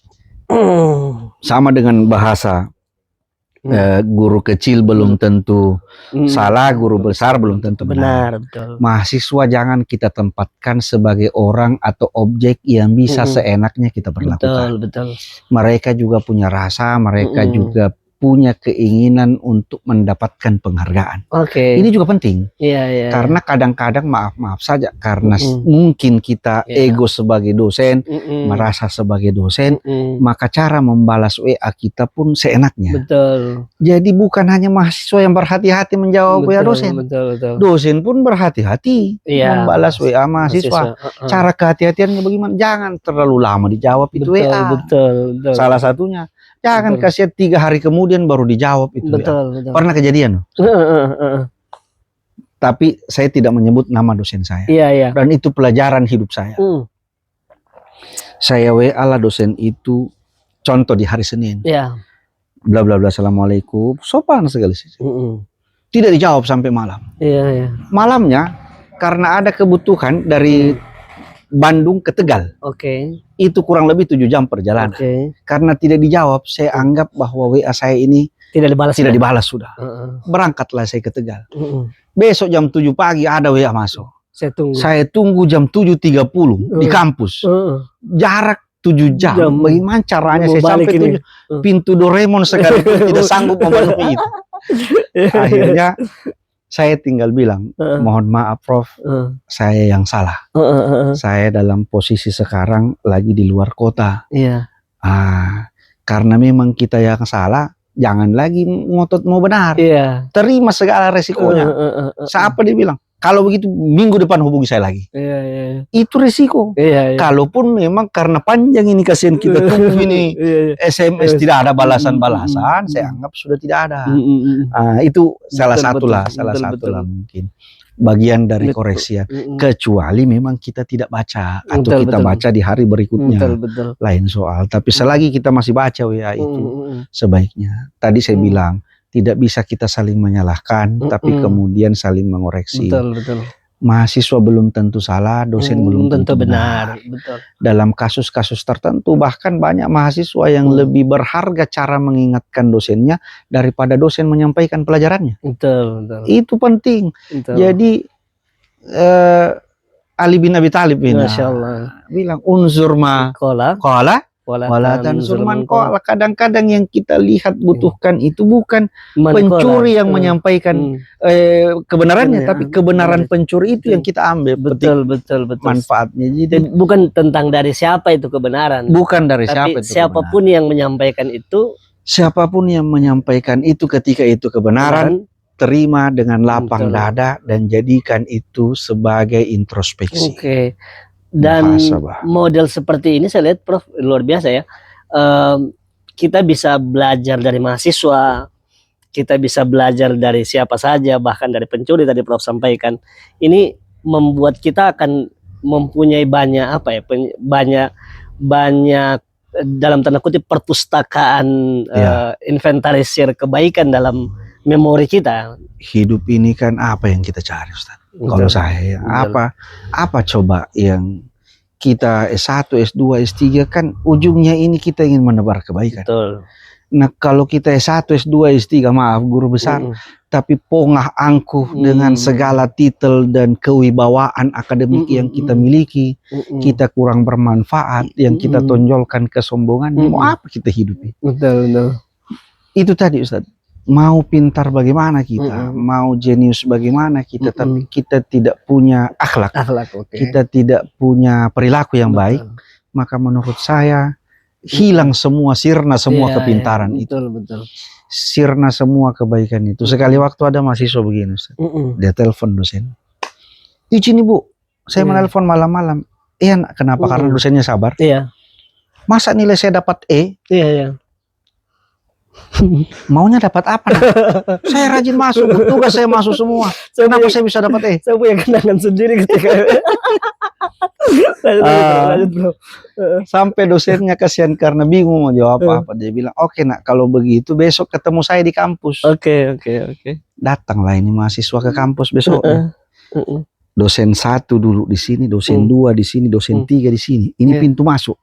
sama dengan bahasa. Guru kecil belum tentu salah, guru besar belum tentu benar. Mahasiswa jangan kita tempatkan sebagai orang atau objek yang bisa seenaknya kita perlakukan. Mereka juga punya rasa, mereka juga punya keinginan untuk mendapatkan penghargaan. Ini juga penting. Karena kadang-kadang maaf saja, karena mungkin kita ego sebagai dosen, merasa sebagai dosen, maka cara membalas WA kita pun seenaknya. Jadi bukan hanya mahasiswa yang berhati-hati menjawab WA dosen. Dosen pun berhati-hati membalas WA mahasiswa. Cara kehati-hatiannya bagaimana? Jangan terlalu lama dijawab itu WA. Salah satunya, jangan kasih 3 hari kemudian baru dijawab itu. Pernah kejadian. Tapi saya tidak menyebut nama dosen saya. Dan itu pelajaran hidup saya. Saya WA lah dosen itu, contoh di hari Senin. Bla bla bla, assalamualaikum, sopan sekali sih. Tidak dijawab sampai malam. Malamnya karena ada kebutuhan dari Bandung ke Tegal. Itu kurang lebih 7 jam perjalanan. Karena tidak dijawab, saya anggap bahwa WA saya ini tidak dibalas sudah. Berangkatlah saya ke Tegal. Besok jam 7 pagi ada WA masuk. Saya tunggu jam 7.30 di kampus. Jarak 7 jam. Bagaimana caranya saya sampai 7? Pintu Doraemon sekalipun tidak sanggup memenuhi itu. Akhirnya saya tinggal bilang, mohon maaf Prof, saya yang salah. Saya dalam posisi sekarang lagi di luar kota. Karena memang kita yang salah, jangan lagi ngotot mau benar. Terima segala resikonya. Siapa dia bilang? Kalau begitu minggu depan hubungi saya lagi. Itu resiko. Kalaupun memang karena panjang ini kasihan kita tunggu ini SMS tidak ada balasan-balasan, saya anggap sudah tidak ada. Itu salah satu lah mungkin bagian dari koreksi. Kecuali memang kita tidak baca atau kita baca di hari berikutnya. Lain soal. Tapi selagi kita masih baca WA itu sebaiknya. Tadi saya bilang tidak bisa kita saling menyalahkan, tapi kemudian saling mengoreksi. Mahasiswa belum tentu salah, dosen belum tentu benar. Dalam kasus-kasus tertentu bahkan banyak mahasiswa yang lebih berharga cara mengingatkan dosennya daripada dosen menyampaikan pelajarannya. Itu penting. Jadi Ali bin Abi Thalib ini bilang unsur ma walatan surman kola. Kadang-kadang yang kita lihat butuhkan itu bukan pencuri yang menyampaikan kebenarannya, tapi kebenaran pencuri itu yang kita ambil. Betul. Manfaatnya. Jadi bukan tentang dari siapa itu kebenaran. Bukan dari siapa itu siapapun yang menyampaikan itu. Siapapun yang menyampaikan itu ketika itu kebenaran, terima dengan lapang dada dan jadikan itu sebagai introspeksi. Dan model seperti ini saya lihat Prof luar biasa ya. Kita bisa belajar dari mahasiswa, kita bisa belajar dari siapa saja, bahkan dari pencuri tadi Prof sampaikan. Ini membuat kita akan mempunyai banyak banyak dalam tanda kutip perpustakaan, inventarisir kebaikan dalam memori kita. Hidup ini kan apa yang kita cari, Ustaz? Kalau saya apa coba yang kita S1, S2, S3 kan ujungnya ini kita ingin menebar kebaikan. Nah kalau kita S1, S2, S3, maaf guru besar, tapi pongah angkuh dengan segala titel dan kewibawaan akademik yang kita miliki, kita kurang bermanfaat, yang kita tonjolkan kesombongan, mau apa kita hidupi? Betul, betul. Itu tadi Ustaz, mau pintar bagaimana kita, mau jenius bagaimana kita, tapi kita tidak punya akhlak, kita tidak punya perilaku yang baik, maka menurut saya hilang semua, sirna semua kepintaran itu. Betul. Sirna semua kebaikan itu. Sekali waktu ada mahasiswa begini, Ustaz. Dia telepon dosen. Izin Ibu, saya menelpon malam-malam. Iya, kenapa? Karena dosennya sabar. Iya. Masa nilai saya dapat E? Iya. Maunya dapat apa? Saya rajin masuk, tugas saya masuk semua. Kenapa saya bisa dapat E? Saya punya kenangan sendiri ketika lanjut, bro. Sampai dosennya kasihan karena bingung mau jawab apa. Dia bilang, oke nak, kalau begitu besok ketemu saya di kampus. Oke. Datanglah ini mahasiswa ke kampus besok. Dosen 1 duduk di sini, dosen 2 di sini, dosen 3 di sini. Ini pintu masuk.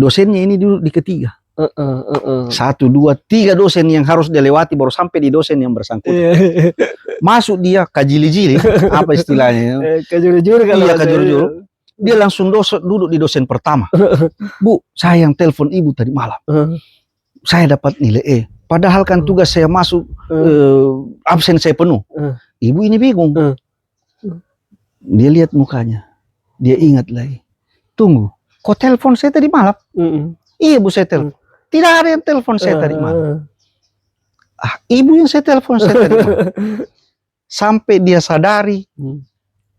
Dosennya ini duduk di ketiga. 1, 2, 3 dosen yang harus dilewati baru sampai di dosen yang bersangkutan. Masuk dia kajili-jili, apa istilahnya? Kajur-jur kalau kajur-jur. Dia langsung duduk di dosen pertama. Bu, saya yang telepon ibu tadi malam. Saya dapat nilai E. Padahal kan tugas saya masuk, absen saya penuh. Ibu ini bingung. Dia lihat mukanya. Dia ingat lagi. Tunggu, kok telepon saya tadi malam? Iya Bu, saya telepon. Tidak ada yang telepon saya tadi malam. Ibu yang saya telepon saya tadi malam. Sampai dia sadari.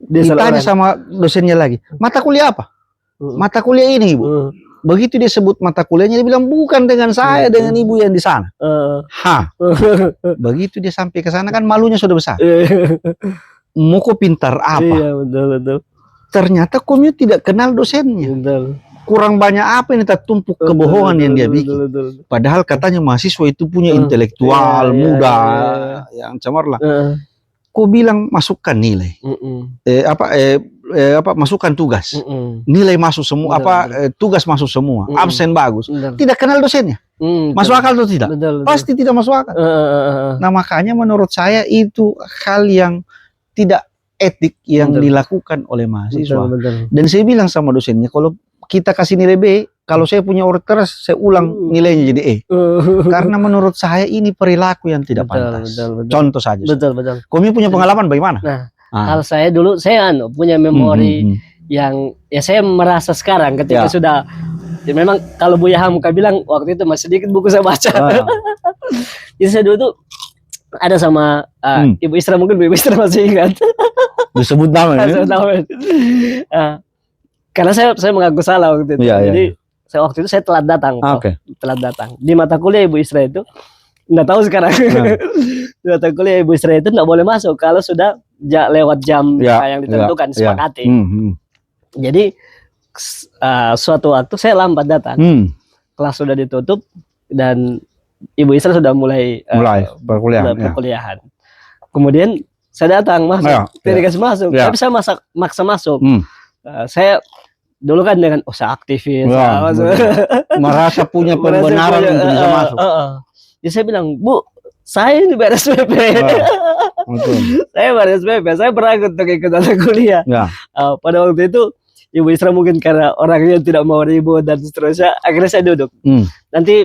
Ditanya sama dosennya lagi, mata kuliah apa? Mata kuliah ini Ibu. Begitu dia sebut mata kuliahnya, dia bilang bukan dengan saya, dengan ibu yang di sana. Begitu dia sampai ke sana kan malunya sudah besar. Mau kok pintar apa? Iya, betul. Ternyata Komyu tidak kenal dosennya. Kurang banyak apa ini tertumpuk kebohongan yang dia bikin. Padahal katanya mahasiswa itu punya intelektual muda yang cemerlang. Kok bilang masukkan nilai, masukkan tugas, nilai masuk semua, tugas masuk semua, absen bagus. Tidak kenal dosennya, masuk akal atau tidak? Pasti tidak masuk akal. Nah makanya menurut saya itu hal yang tidak etik yang dilakukan oleh mahasiswa. Dan saya bilang sama dosennya, kalau kita kasih nilai B, kalau saya punya orderas, saya ulang nilainya jadi E. Karena menurut saya ini perilaku yang tidak pantas. Contoh saja. Betul. Komyu punya pengalaman bagaimana? Nah, kalau saya dulu, saya punya memori yang, ya saya merasa sekarang ketika sudah, ya memang kalau Buya Hamka bilang, waktu itu masih sedikit buku saya baca. Jadi saya dulu tuh, ada sama Ibu Isra, mungkin Ibu Isra masih ingat. Disebut nama ya? Karena saya mengaku salah waktu itu. Jadi waktu itu saya telat datang. Telat datang. Di mata kuliah Ibu Isra itu, nggak tahu sekarang. Di mata kuliah Ibu Isra itu nggak boleh masuk kalau sudah lewat jam yang ditentukan, sepakati. Jadi suatu waktu saya lambat datang. Kelas sudah ditutup dan Ibu Isra sudah mulai perkuliahan. Kemudian saya datang masuk, tidak dikasih masuk, tapi saya maksa masuk. Saya dulu kan dengan saya aktivis, merasa punya pembenaran untuk bisa masuk. Jadi saya bilang, Bu, saya ini beres PP. Saya beres PP, saya berangkat untuk ikut kuliah. Pada waktu itu Ibu Isra mungkin karena orangnya tidak mau ribut dan seterusnya, akhirnya saya duduk. Nanti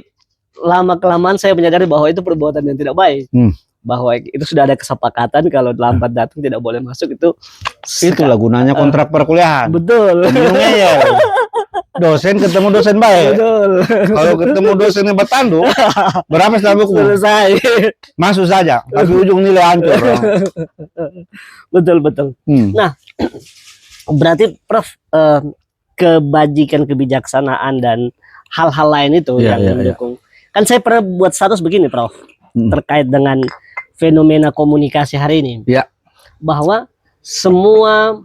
lama kelamaan saya menyadari bahwa itu perbuatan yang tidak baik. Bahwa itu sudah ada kesepakatan kalau lambat datang tidak boleh masuk, itulah gunanya kontrak perkuliahan. Betul. Ya. Dosen ketemu dosen baik. Betul. Kalau ketemu dosen yang bertanduk, berapa buku? Selesai. Masuk saja, tapi ujung nilai hancur. Betul. Nah, berarti Prof, kebajikan, kebijaksanaan dan hal-hal lain itu yang mendukung. Kan saya pernah buat status begini, Prof, terkait dengan fenomena komunikasi hari ini, bahwa semua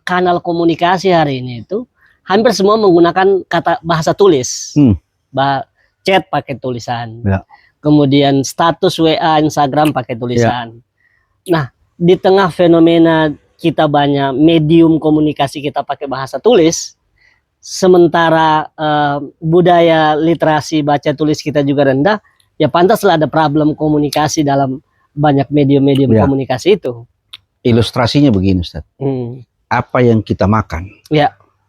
kanal komunikasi hari ini itu hampir semua menggunakan kata bahasa tulis, chat pakai tulisan, kemudian status WA, Instagram pakai tulisan. Nah, di tengah fenomena kita banyak medium komunikasi kita pakai bahasa tulis, sementara budaya literasi baca tulis kita juga rendah, ya pantaslah ada problem komunikasi dalam banyak medium-medium komunikasi itu. Ilustrasinya begini, Ustaz. Apa yang kita makan,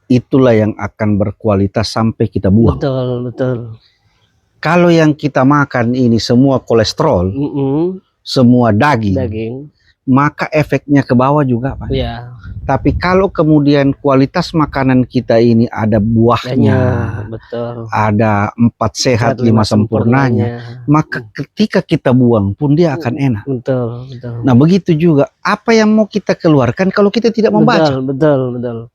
itulah yang akan berkualitas sampai kita buang. Betul, betul. Kalau yang kita makan ini semua kolesterol, semua daging, maka efeknya ke bawah juga, Pak. Tapi kalau kemudian kualitas makanan kita ini ada buahnya, betul, ada 4 sehat 5 sempurnanya, maka ketika kita buang pun dia akan enak. Betul, betul. Nah begitu juga apa yang mau kita keluarkan kalau kita tidak membaca. Betul, betul.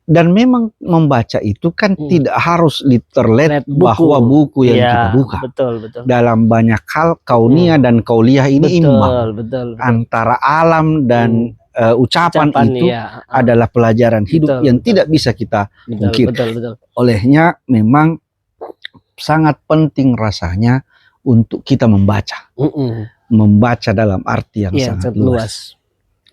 Dan memang membaca itu kan tidak harus literlet bahwa buku yang kita buka. Betul, betul. Dalam banyak hal kaunia dan kauliah ini imbang. Betul. Antara alam dan ucapan itu adalah pelajaran hidup yang tidak bisa kita ungkir. Betul. Olehnya memang sangat penting rasanya untuk kita membaca. Membaca dalam arti yang sangat luas.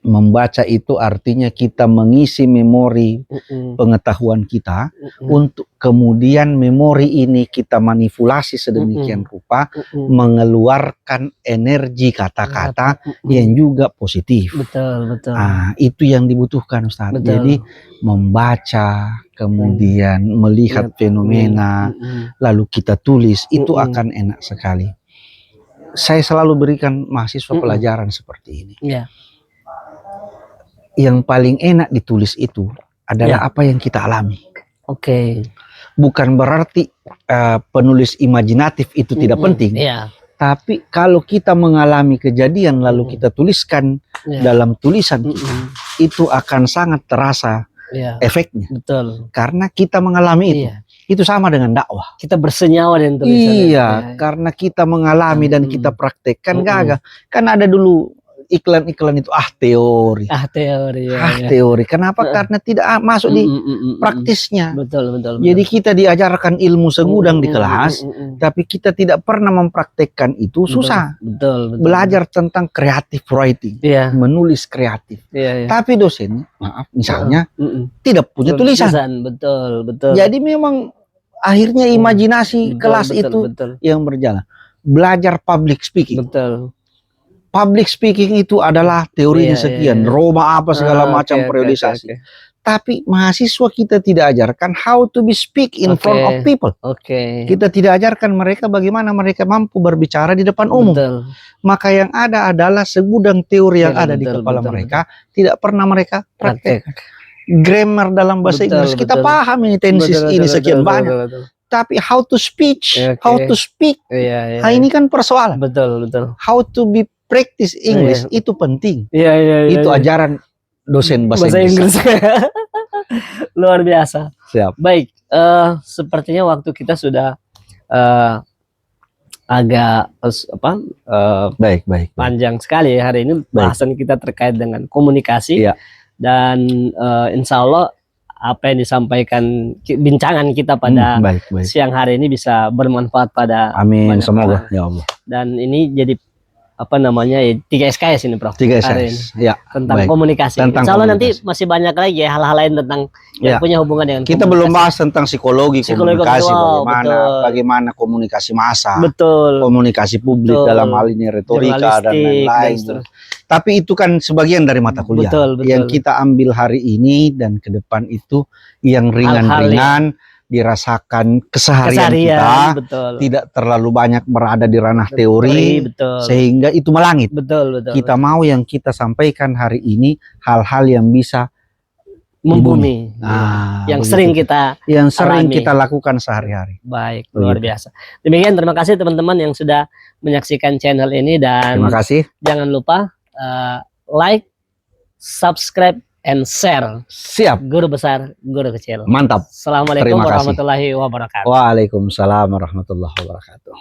Membaca itu artinya kita mengisi memori pengetahuan kita untuk kemudian memori ini kita manipulasi sedemikian rupa mengeluarkan energi kata-kata yang juga positif. Betul. Nah, itu yang dibutuhkan, Ustaz. Jadi membaca, kemudian melihat fenomena, lalu kita tulis, itu akan enak sekali. Saya selalu berikan mahasiswa pelajaran seperti ini. Yang paling enak ditulis itu adalah apa yang kita alami. Bukan berarti penulis imajinatif itu tidak penting. Tapi kalau kita mengalami kejadian lalu kita tuliskan dalam tulisan kita, itu akan sangat terasa efeknya. Betul. Karena kita mengalami itu. Itu sama dengan dakwah. Kita bersenyawa dengan tulisan. Karena kita mengalami dan kita praktekkan gagah. Kan ada dulu iklan-iklan itu teori. Teori. Kenapa? Karena tidak masuk di praktisnya. Betul. Jadi kita diajarkan ilmu segudang di kelas, tapi kita tidak pernah mempraktekkan itu, susah. Betul. Belajar tentang creative writing, menulis kreatif. Tapi dosen, misalnya tidak punya tulisan. Betul. Jadi memang akhirnya imajinasi kelas itu yang berjalan. Belajar public speaking. Betul. Public speaking itu adalah teorinya sekian, Roma apa segala macam periodisasi. Tapi mahasiswa kita tidak ajarkan how to be speak in front of people. Kita tidak ajarkan mereka bagaimana mereka mampu berbicara di depan umum. Maka yang ada adalah segudang teori yang ada di kepala mereka, tidak pernah mereka praktek. Grammar dalam bahasa Inggris kita paham ini tenses ini sekian banyak. Tapi how to speech, how to speak, nah ini kan persoalan. Betul. How to be practice English itu penting. Itu ajaran dosen bahasa Inggris. Luar biasa. Siap. Baik, sepertinya waktu kita sudah agak baik. Panjang sekali ya hari ini bahasan kita terkait dengan komunikasi. Dan insya Allah apa yang disampaikan bincangan kita pada siang hari ini bisa bermanfaat pada amin semoga ya Allah. Dan ini jadi 3 SKS ini Prof. 3 SKS. Tentang komunikasi. Insya Allah nanti masih banyak lagi ya hal-hal lain tentang yang punya hubungan dengan kita komunikasi. Belum bahas tentang psikologi komunikasi, bagaimana komunikasi massa, komunikasi publik dalam hal ini retorika dan lain-lain. Tapi itu kan sebagian dari mata kuliah yang kita ambil hari ini dan ke depan itu yang ringan-ringan dirasakan keseharian kita, tidak terlalu banyak berada di ranah teori, sehingga itu melangit. Kita mau yang kita sampaikan hari ini hal-hal yang bisa membumi, yang sering kita lakukan sehari-hari. Baik, luar biasa. Demikian, terima kasih teman-teman yang sudah menyaksikan channel ini dan terima kasih. Jangan lupa like, subscribe, and share. Siap. Guru besar, guru kecil. Mantap. Assalamualaikum warahmatullahi wabarakatuh. Waalaikumsalam warahmatullahi wabarakatuh.